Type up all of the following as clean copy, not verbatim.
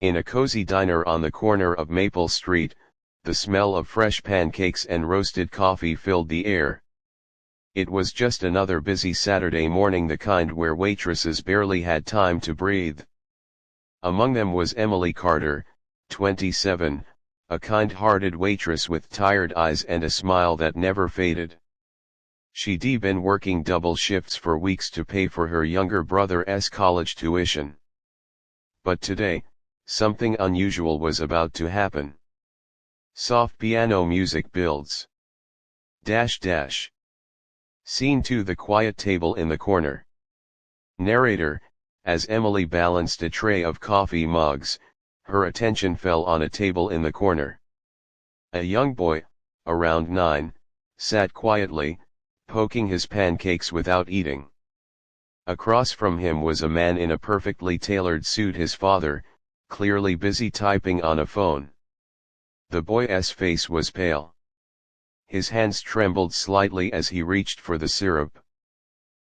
In a cozy diner on the corner of Maple Street, the smell of fresh pancakes and roasted coffee filled the air. It was just another busy Saturday morning, the kind where waitresses barely had time to breathe. Among them was Emily Carter, 27, a kind-hearted waitress with tired eyes and a smile that never faded. She'd been working double shifts for weeks to pay for her younger brother's college tuition. But today, something unusual was about to happen. Soft piano music builds. Scene 2: the quiet table in the corner. Narrator: as Emily balanced a tray of coffee mugs, her attention fell on a table in the corner. A young boy, around 9, sat quietly, poking his pancakes without eating. Across from him was a man in a perfectly tailored suit, his father, clearly busy typing on a phone. The boy's face was pale. His hands trembled slightly as he reached for the syrup.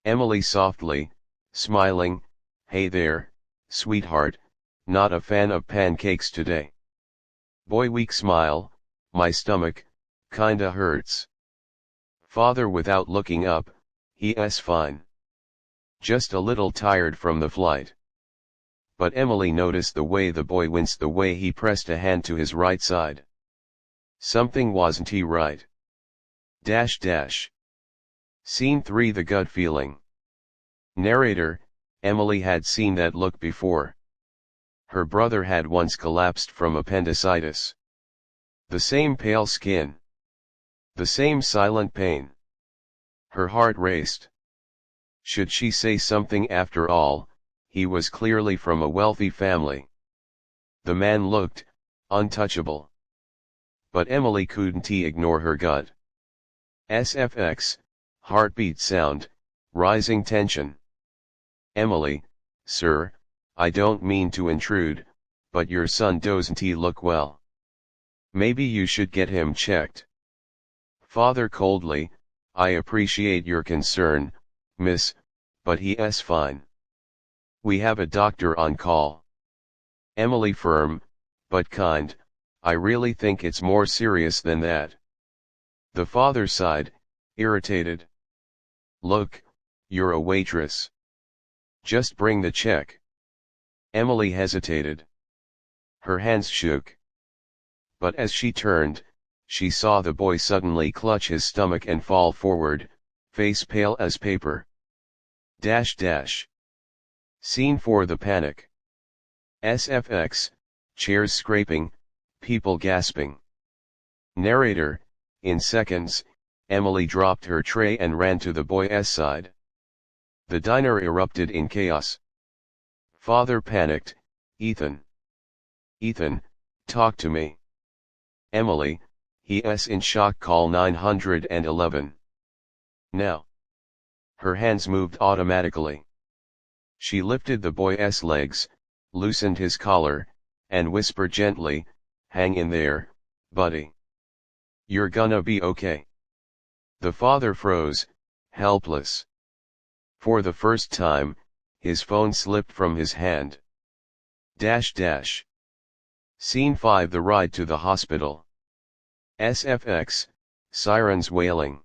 Emily softly, smiling, "Hey there, sweetheart, not a fan of pancakes today?" Boy: weak smile, "My stomach, kinda hurts." Father: without looking up, "He's fine. Just a little tired from the flight." But Emily noticed the way the boy winced, the way he pressed a hand to his right side. Something wasn't right. Scene 3: the gut feeling. Narrator: Emily had seen that look before. Her brother had once collapsed from appendicitis. The same pale skin. The same silent pain. Her heart raced. Should she say something? After all, he was clearly from a wealthy family. The man looked untouchable. But Emily couldn't ignore her gut. SFX, heartbeat sound, rising tension. Emily: sir, I don't mean to intrude, but your son doesn't look well. Maybe you should get him checked. Father: coldly, I appreciate your concern, miss, but he's fine. We have a doctor on call. Emily: firm, but kind, I really think it's more serious than that. The father sighed, irritated. Look, you're a waitress. Just bring the check. Emily hesitated. Her hands shook. But as she turned, she saw the boy suddenly clutch his stomach and fall forward, face pale as paper. Scene 4: the panic. SFX, chairs scraping, people gasping. Narrator: in seconds, Emily dropped her tray and ran to the boy's side. The diner erupted in chaos. Father panicked, Ethan, talk to me. Emily: he's in shock, call 911. Now. Her hands moved automatically. She lifted the boy's legs, loosened his collar, and whispered gently, hang in there, buddy. You're gonna be okay. The father froze, helpless. For the first time, his phone slipped from his hand. Scene 5: the ride to the hospital. SFX, sirens wailing.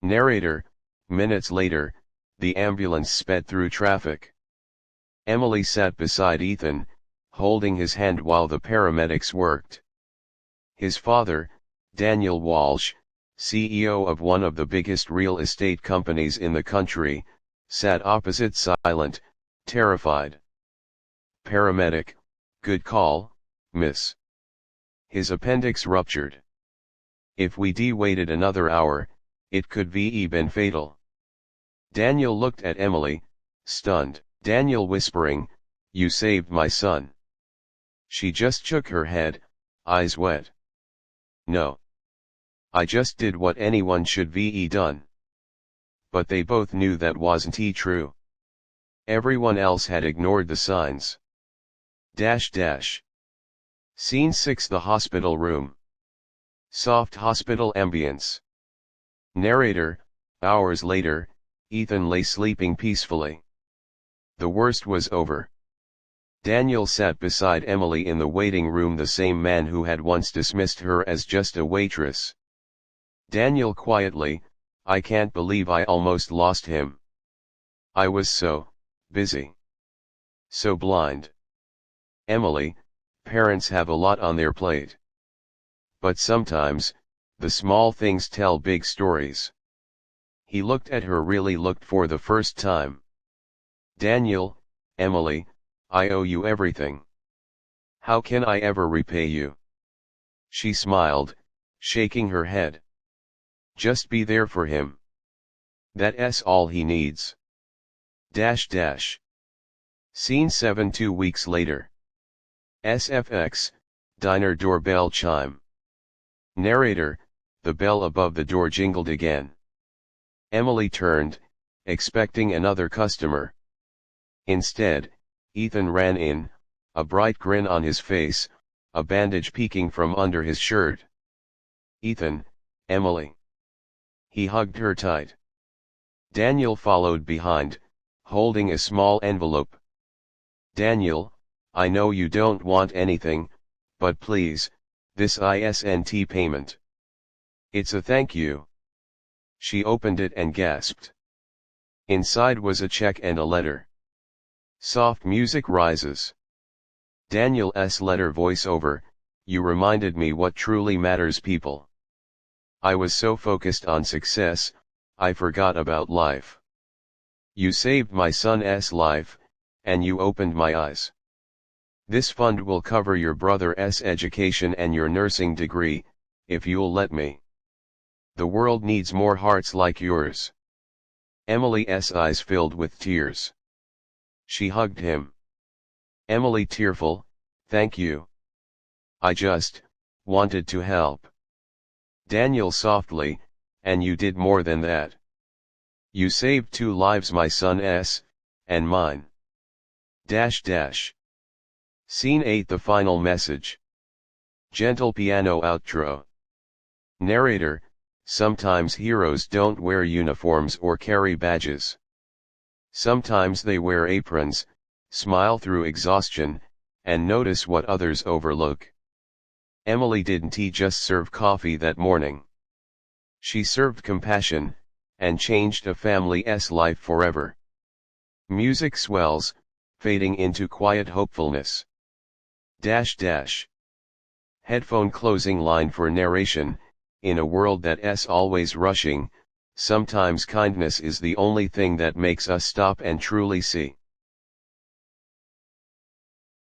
Narrator: minutes later, the ambulance sped through traffic. Emily sat beside Ethan, holding his hand while the paramedics worked. His father, Daniel Walsh, CEO of one of the biggest real estate companies in the country, sat opposite, silent, terrified. Paramedic: good call, miss. His appendix ruptured. If we'd waited another hour, it could be been fatal. Daniel looked at Emily, stunned. Daniel whispering, you saved my son. She just shook her head, eyes wet. No. I just did what anyone should be done. But they both knew that wasn't true. Everyone else had ignored the signs. Scene 6: the hospital room. Soft hospital ambience. Narrator: hours later, Ethan lay sleeping peacefully. The worst was over. Daniel sat beside Emily in the waiting room, the same man who had once dismissed her as just a waitress. Daniel quietly, I can't believe I almost lost him. I was so busy. So blind. Emily, parents have a lot on their plate. But sometimes, the small things tell big stories. He looked at her, really looked for the first time. Daniel, Emily, I owe you everything. How can I ever repay you? She smiled, shaking her head. Just be there for him. That's all he needs. Scene 7. 2 weeks later. SFX, diner doorbell chime. Narrator, the bell above the door jingled again. Emily turned, expecting another customer. Instead, Ethan ran in, a bright grin on his face, a bandage peeking from under his shirt. Ethan, Emily. He hugged her tight. Daniel followed behind, holding a small envelope. Daniel, I know you don't want anything, but please, this isn't payment. It's a thank you. She opened it and gasped. Inside was a check and a letter. Soft music rises. Daniel's letter voiceover, you reminded me what truly matters, people. I was so focused on success, I forgot about life. You saved my son's life, and you opened my eyes. This fund will cover your brother's education and your nursing degree, if you'll let me. The world needs more hearts like yours. Emily's eyes filled with tears. She hugged him. Emily tearful, thank you. I just wanted to help. Daniel softly, and you did more than that. You saved 2 lives, my son's, and mine. Scene 8. The final message. Gentle piano outro. Narrator, sometimes heroes don't wear uniforms or carry badges. Sometimes they wear aprons, smile through exhaustion, and notice what others overlook. Emily didn't just serve coffee that morning. She served compassion, and changed a family's life forever. Music swells, fading into quiet hopefulness. Headphone closing line for narration, in a world that's always rushing, sometimes kindness is the only thing that makes us stop and truly see.